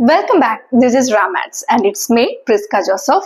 Welcome back. This is Ramats and it's me, Priska Joseph.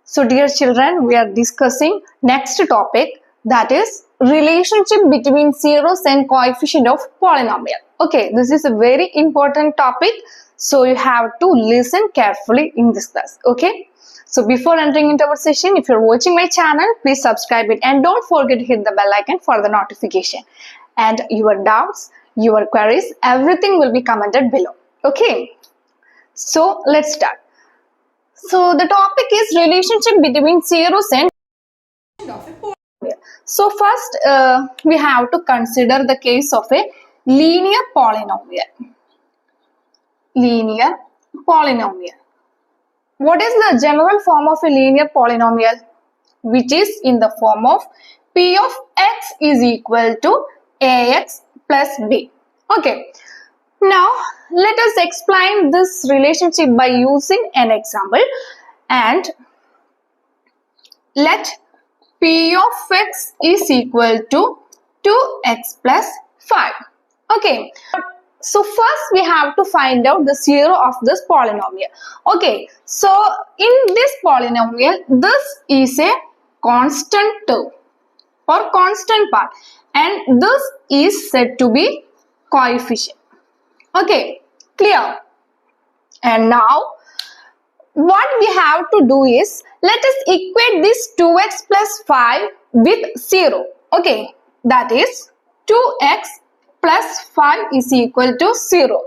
So dear children, we are discussing next topic, that is relationship between zeros and coefficient of polynomial. Okay, this is a very important topic. So you have to listen carefully in this class. Okay. So before entering into our session, if you're watching my channel, please subscribe it and don't forget to hit the bell icon for the notification. And your doubts, your queries, everything will be commented below. Okay. So let's start. So the topic is relationship between zeros and of a polynomial. So first we have to consider the case of a linear polynomial. Linear polynomial. What is the general form of a linear polynomial? Which is in the form of p of x is equal to ax plus b. Okay. Now, let us explain this relationship by using an example, and let p of x is equal to 2x plus 5. Okay, so first we have to find out the zero of this polynomial. Okay, so in this polynomial, this is a constant term or constant part, and this is said to be coefficient. Okay, clear? And now what we have to do is, let us equate this 2x plus 5 with 0. Okay, that is 2x plus 5 is equal to 0.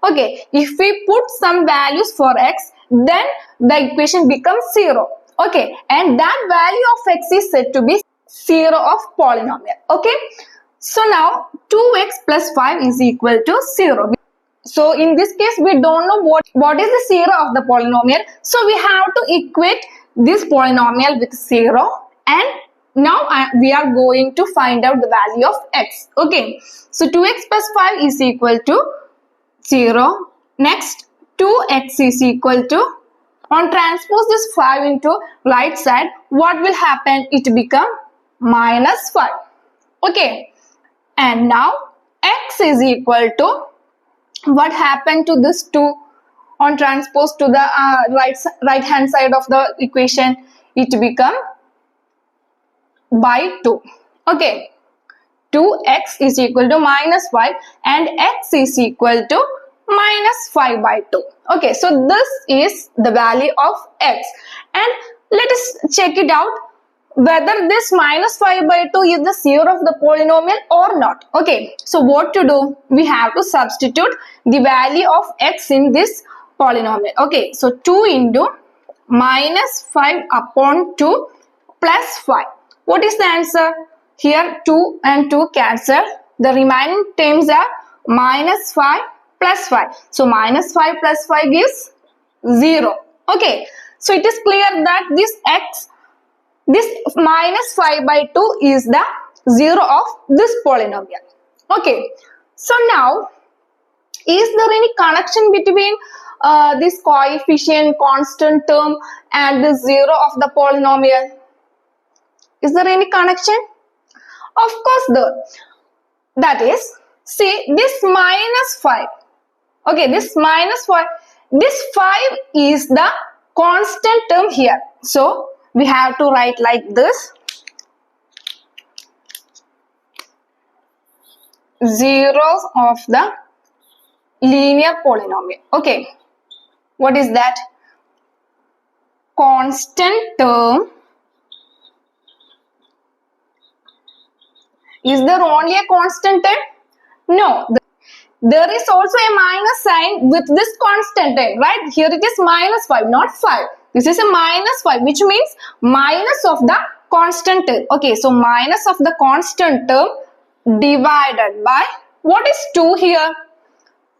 Okay, if we put some values for x, then the equation becomes 0. Okay, and that value of x is said to be 0 of polynomial. Okay, so now 2x plus 5 is equal to 0. So in this case, we don't know what is the zero of the polynomial. So we have to equate this polynomial with 0. And now we are going to find out the value of x. Okay. So 2x plus 5 is equal to 0. Next, 2x is equal to, on transpose this 5 into right side, what will happen? It become minus 5. Okay. And now x is equal to, what happened to this 2 on transpose to the right hand side of the equation? It become by 2. Okay, 2x is equal to minus 5 and x is equal to minus 5 by 2. Okay, so this is the value of x, and let us check it out whether this minus 5 by 2 is the zero of the polynomial or not. Okay, so what to do? We have to substitute the value of x in this polynomial. Okay, so 2 into minus 5 upon 2 plus 5. What is the answer? Here 2 and 2 cancel. The remaining terms are minus 5 plus 5. So minus 5 plus 5 gives 0. Okay, so it is clear that this minus 5 by 2 is the zero of this polynomial. Okay, so now, is there any connection between this coefficient, constant term and the zero of the polynomial? Is there any connection? Of course there. That is, see this minus 5. Okay, this minus 5. This 5 is the constant term here. So we have to write like this. 0s of the linear polynomial. Okay. What is that? Constant term. Is there only a constant term? No. There is also a minus sign with this constant term, right? Here it is minus 5, not 5. This is a minus 5, which means minus of the constant term. Okay, so minus of the constant term divided by, what is 2 here?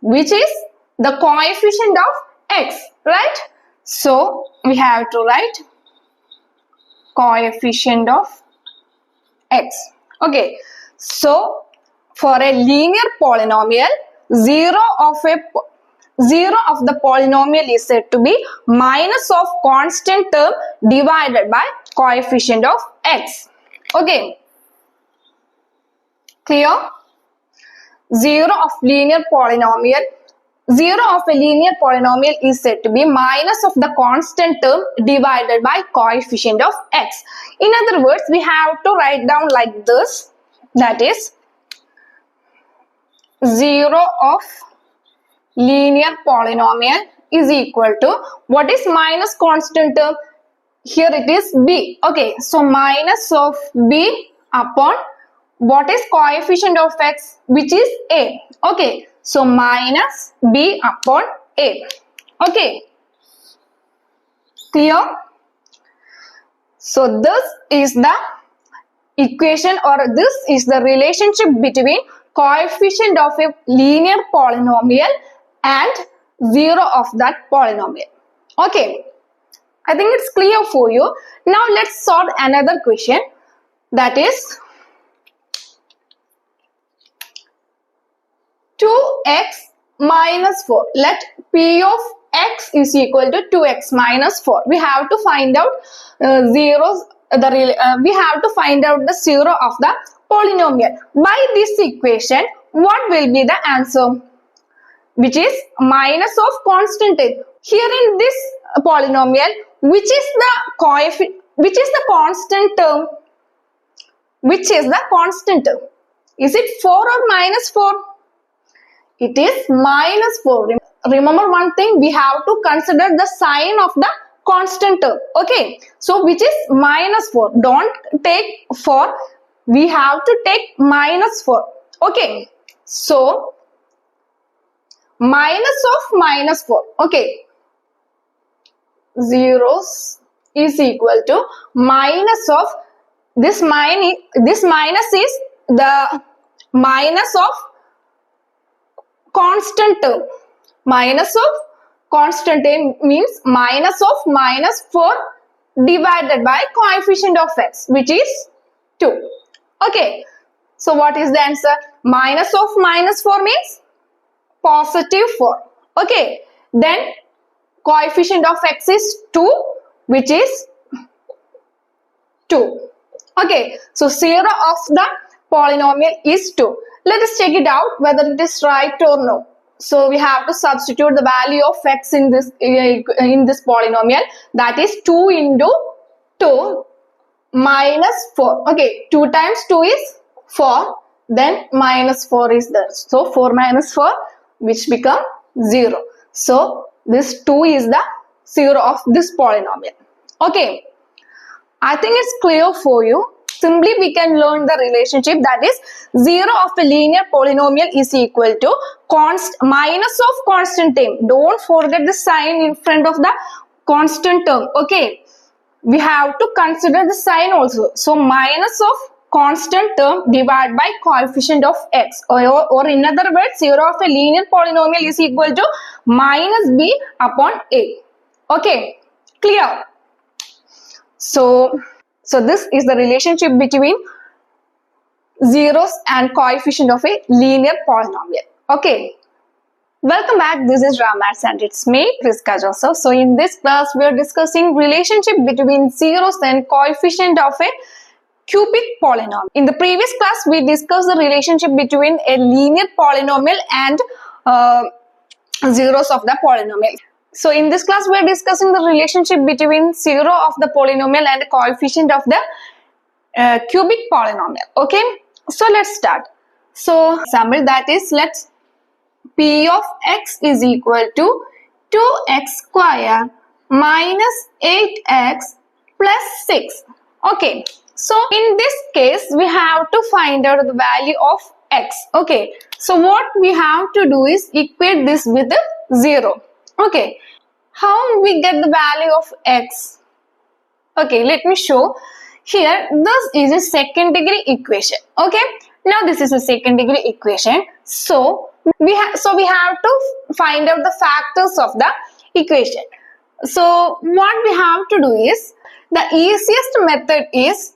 Which is the coefficient of x, right? So we have to write coefficient of x. Okay, so for a linear polynomial, zero of the polynomial is said to be minus of constant term divided by coefficient of x. Okay, clear? Zero of linear polynomial, zero of a linear polynomial is said to be minus of the constant term divided by coefficient of x. In other words, we have to write down like this, that is zero of linear polynomial is equal to, what is minus constant term? Here it is b. Okay, so minus of b upon what is coefficient of x, which is a. Okay, so minus b upon a. Okay, clear? So this is the equation, or this is the relationship between coefficient of a linear polynomial and zero of that polynomial. Okay, I think it's clear for you. Now let's solve another question, that is 2x minus 4. Let p of x is equal to 2x minus 4. We have to find out we have to find out the zero of the polynomial. By this equation, what will be the answer? Which is minus of constant term. Here in this polynomial, which is the constant term? Which is the constant term? Is it 4 or minus 4? It is minus 4. Remember one thing, we have to consider the sign of the constant term. Okay, so which is minus 4. Don't take 4. We have to take minus 4. Okay, so minus of minus 4. Okay, zeros is equal to minus of this minus is the minus of constant term. Minus of constant term means minus of minus 4 divided by coefficient of x, which is 2. Okay, so what is the answer? Minus of minus 4 means positive 4. Okay, then coefficient of x is 2, which is 2. Okay, so zero of the polynomial is 2. Let us check it out whether it is right or no. So we have to substitute the value of x in this polynomial, that is 2 into 2 minus 4. Okay, 2 times 2 is 4, then minus 4 is there. So 4 minus 4, which become 0. So this 2 is the zero of this polynomial. Okay, I think it's clear for you. Simply we can learn the relationship, that is zero of a linear polynomial is equal to minus of constant term. Don't forget the sign in front of the constant term. Okay, we have to consider the sign also. So minus of constant term divided by coefficient of x, or in other words, zero of a linear polynomial is equal to minus b upon a. Okay, clear? So this is the relationship between zeros and coefficient of a linear polynomial. Okay, welcome back. This is Ramats and it's me, Priska Joseph. So in this class, we are discussing relationship between zeros and coefficient of a cubic polynomial. In the previous class, we discussed the relationship between a linear polynomial and zeros of the polynomial. So in this class, we are discussing the relationship between zero of the polynomial and the coefficient of the cubic polynomial. Okay, so let's start. So example, that is, let's p of x is equal to 2x square minus 8x plus 6. Okay, so in this case, we have to find out the value of x. Okay, so what we have to do is equate this with a 0. Okay, how we get the value of x? Okay, let me show. Here, this is a second degree equation. Okay, now this is a second degree equation. So we have to find out the factors of the equation. So what we have to do is, the easiest method is,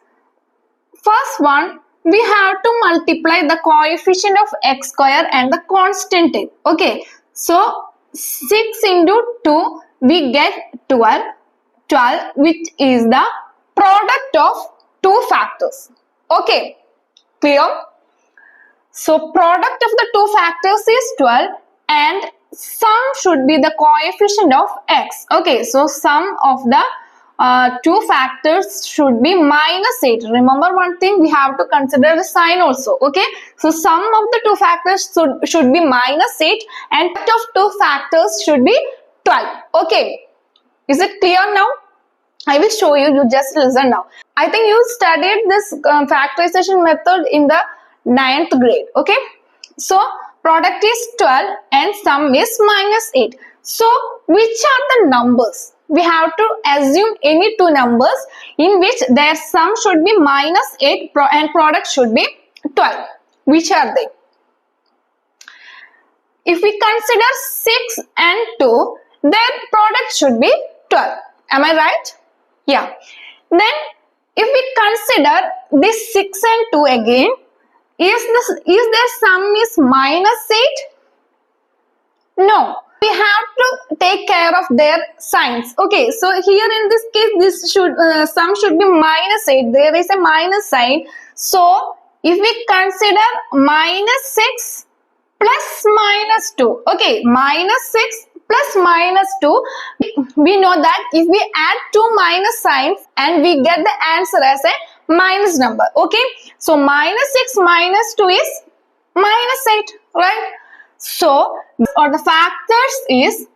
first one, we have to multiply the coefficient of x square and the constant term. Okay, so 6 into 2, we get 12, which is the product of two factors. Okay, clear? So product of the two factors is 12 and sum should be the coefficient of x. Okay, so sum of the two factors should be -8. Remember one thing, we have to consider the sign also. Okay, so sum of the two factors should be -8 and of two factors should be 12. Okay, is it clear now? I will show you. You just listen now. I think you studied this factorization method in the 9th grade. Okay, so product is 12 and sum is -8. So which are the numbers? We have to assume any two numbers in which their sum should be -8 and product should be 12. Which are they? If we consider 6 and 2, their product should be 12. Am I right? Yeah. Then if we consider this 6 and 2 again, is their sum is -8? No. We have to take care of their signs. Okay, so here in this case, this sum should be -8. There is a minus sign. So if we consider -6 plus -2, okay, -6 plus -2, we know that if we add two minus signs and we get the answer as a minus number. Okay, so -6 minus 2 is -8, right? So or the factors is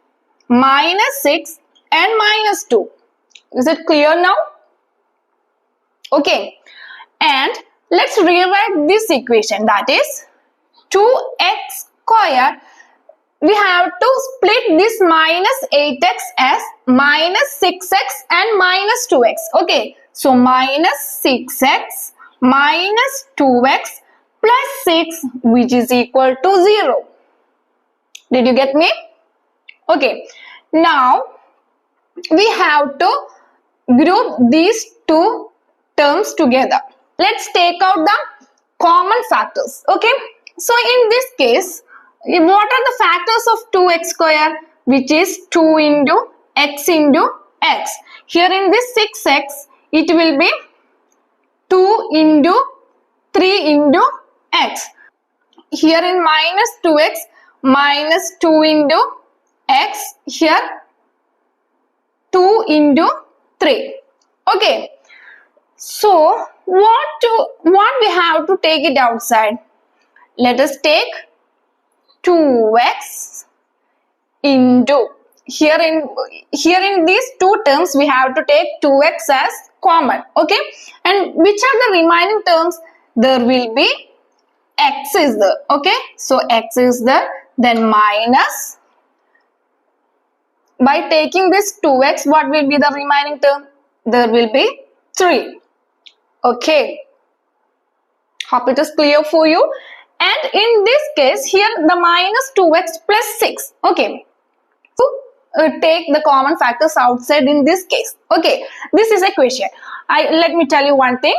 -6 and -2. Is it clear now? Okay, and let's rewrite this equation, that is 2x squared. We have to split this -8x as -6x and -2x. Okay, so -6x minus 2x plus 6, which is equal to 0. Did you get me? Okay, now we have to group these two terms together. Let's take out the common factors. Okay, so in this case, what are the factors of 2x square? Which is 2 into x into x. Here in this 6x, it will be 2 into 3 into x. Here in -2x, minus 2 into x, here 2 into 3. Okay, so what we have to take it outside? Let us take 2x into, here in these two terms we have to take 2x as common. Okay, and which are the remaining terms? There will be x is there. Okay, so x is there, then minus, by taking this 2x, what will be the remaining term? There will be 3. Okay, hope it is clear for you. And in this case, here the minus 2x plus 6. Okay, so take the common factors outside in this case. Okay, this is a question. Let me tell you one thing.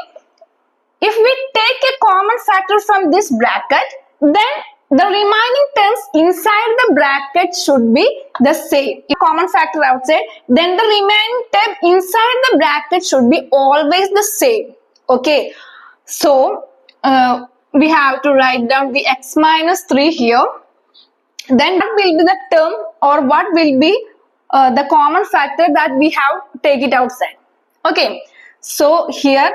If we take a common factor from this bracket, then the remaining terms inside the bracket should be the same. If common factor outside, then the remaining term inside the bracket should be always the same. Okay, so we have to write down the x minus 3 here. Then what will be the term, or what will be the common factor that we have to take it outside? Okay, so here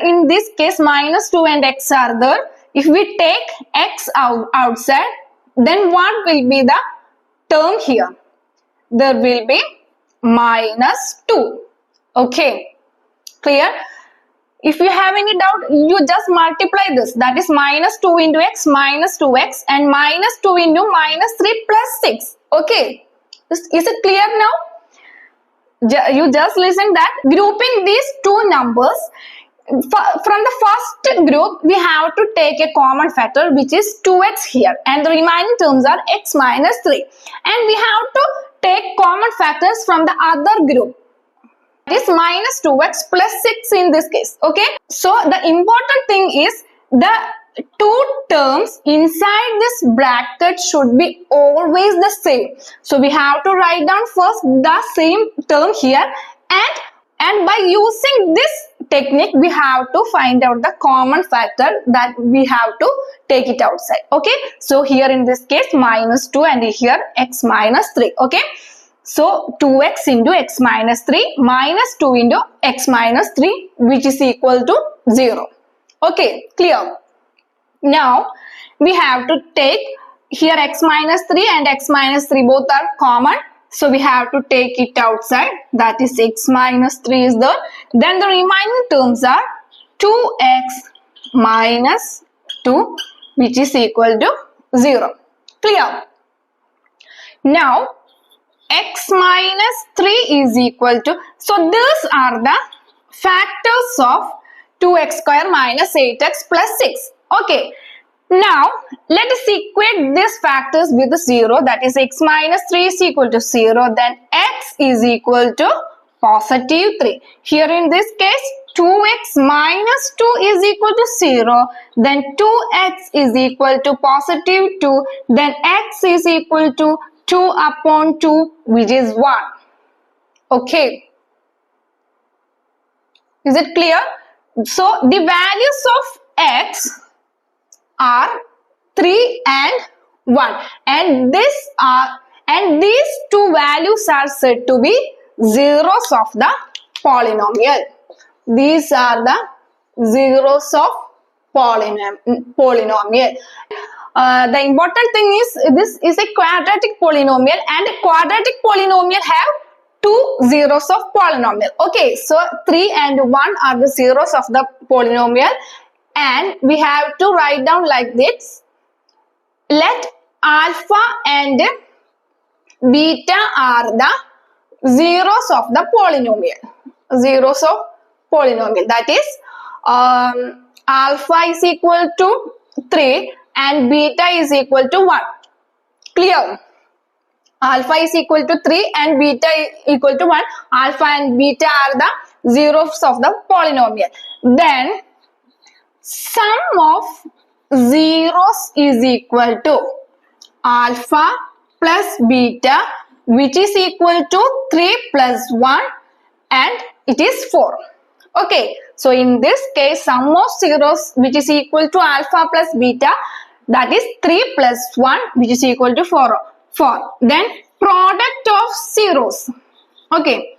in this case, minus 2 and x are there. If we take x outside, then what will be the term here? There will be minus 2. Okay, clear? If you have any doubt, you just multiply this. That is minus 2 into x minus 2x and minus 2 into minus 3 plus 6. Okay, is it clear now? You just listen that. Grouping these two numbers, from the first group, we have to take a common factor, which is 2x here, and the remaining terms are x minus 3. And we have to take common factors from the other group. That is minus 2x plus 6 in this case. Okay, so the important thing is the two terms inside this bracket should be always the same. So we have to write down first the same term here, and And by using this technique, we have to find out the common factor that we have to take it outside. Okay, so here in this case minus 2 and here x minus 3. Okay, so 2x into x minus 3 minus 2 into x minus 3, which is equal to 0. Okay, clear? Now we have to take here x minus 3 and x minus 3 both are common. So we have to take it outside, that is x minus 3 is there. Then the remaining terms are 2x minus 2, which is equal to 0. Clear? Now x minus 3 is equal to, so these are the factors of 2x square minus 8x plus 6. Okay. Now, let us equate these factors with 0, that is x minus 3 is equal to 0, then x is equal to positive 3. Here in this case, 2x minus 2 is equal to 0, then 2x is equal to positive 2, then x is equal to 2 upon 2, which is 1. Okay. Is it clear? So, the values of x are 3 and 1, and these two values are said to be zeros of the polynomial. These are the zeros of polynomial. The important thing is this is a quadratic polynomial, and a quadratic polynomial have two zeros of polynomial. Okay, so 3 and 1 are the zeros of the polynomial. And we have to write down like this. Let alpha and beta are the zeros of the polynomial. Zeros of polynomial. That is alpha is equal to 3 and beta is equal to 1. Clear? Alpha is equal to 3 and beta is equal to 1. Alpha and beta are the zeros of the polynomial. Then sum of zeros is equal to alpha plus beta, which is equal to 3 plus 1, and it is 4. Okay, so in this case, sum of zeros, which is equal to alpha plus beta, that is 3 plus 1, which is equal to 4. Then product of zeros. Okay,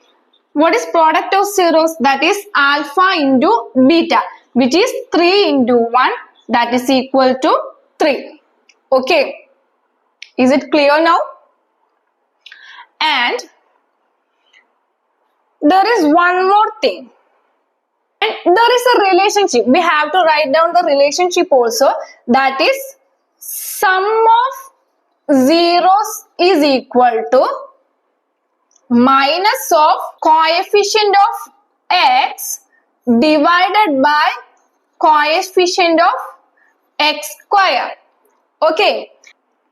what is product of zeros? That is alpha into beta, which is 3 into 1, that is equal to 3. Okay. Is it clear now? And there is one more thing. And there is a relationship. We have to write down the relationship also. That is sum of zeros is equal to minus of coefficient of x divided by coefficient of x square. Okay,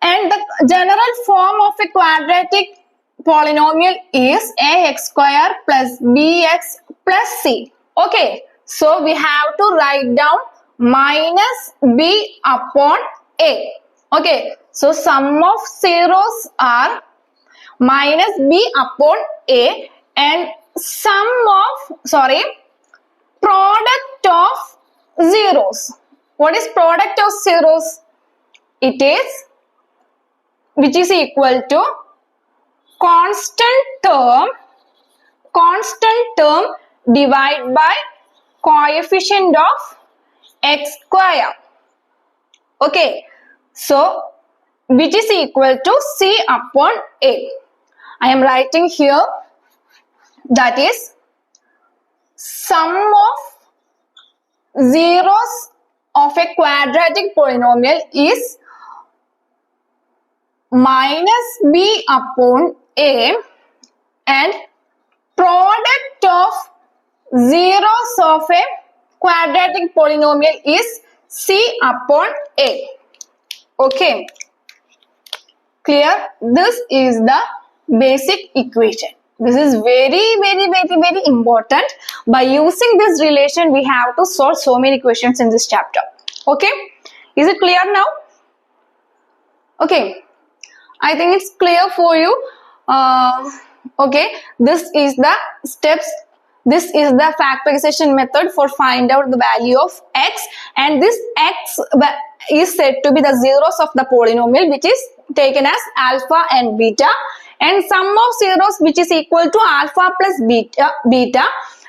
and the general form of a quadratic polynomial is ax square plus bx plus c. Okay, so we have to write down minus b upon a. Okay, so sum of zeros are minus b upon a, and product of zeros. What is product of zeros? It is which is equal to constant term divided by coefficient of x square. Okay, so which is equal to c upon a. I am writing here, that is sum of zeros of a quadratic polynomial is minus b upon a, and product of zeros of a quadratic polynomial is c upon a. Okay, clear? This is the basic equation. This is very important. By using this relation, we have to solve so many questions in this chapter. Okay, is it clear now? Okay, I think it's clear for you. Okay, this is the steps This is the factorization method for find out the value of x, and this x is said to be the zeros of the polynomial, which is taken as alpha and beta, and sum of zeros which is equal to alpha plus beta,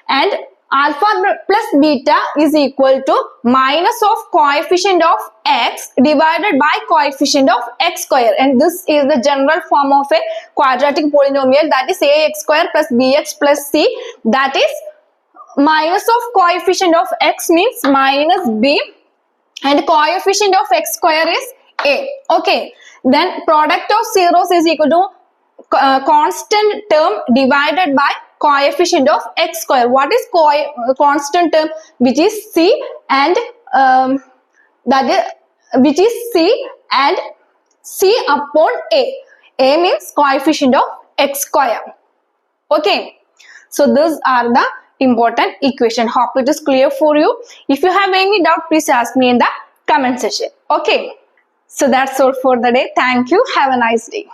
and alpha plus beta is equal to minus of coefficient of x divided by coefficient of x square, and this is the general form of a quadratic polynomial, that is ax square plus bx plus c, that is minus of coefficient of x means minus b, and coefficient of x square is a. Okay, then product of zeros is equal to constant term divided by coefficient of x square. What is constant term? Which is c, and which is c and c upon a. A means coefficient of x square. Okay, so these are the important equation. Hope it is clear for you. If you have any doubt, please ask me in the comment section. Okay, so that's all for the day. Thank you. Have a nice day.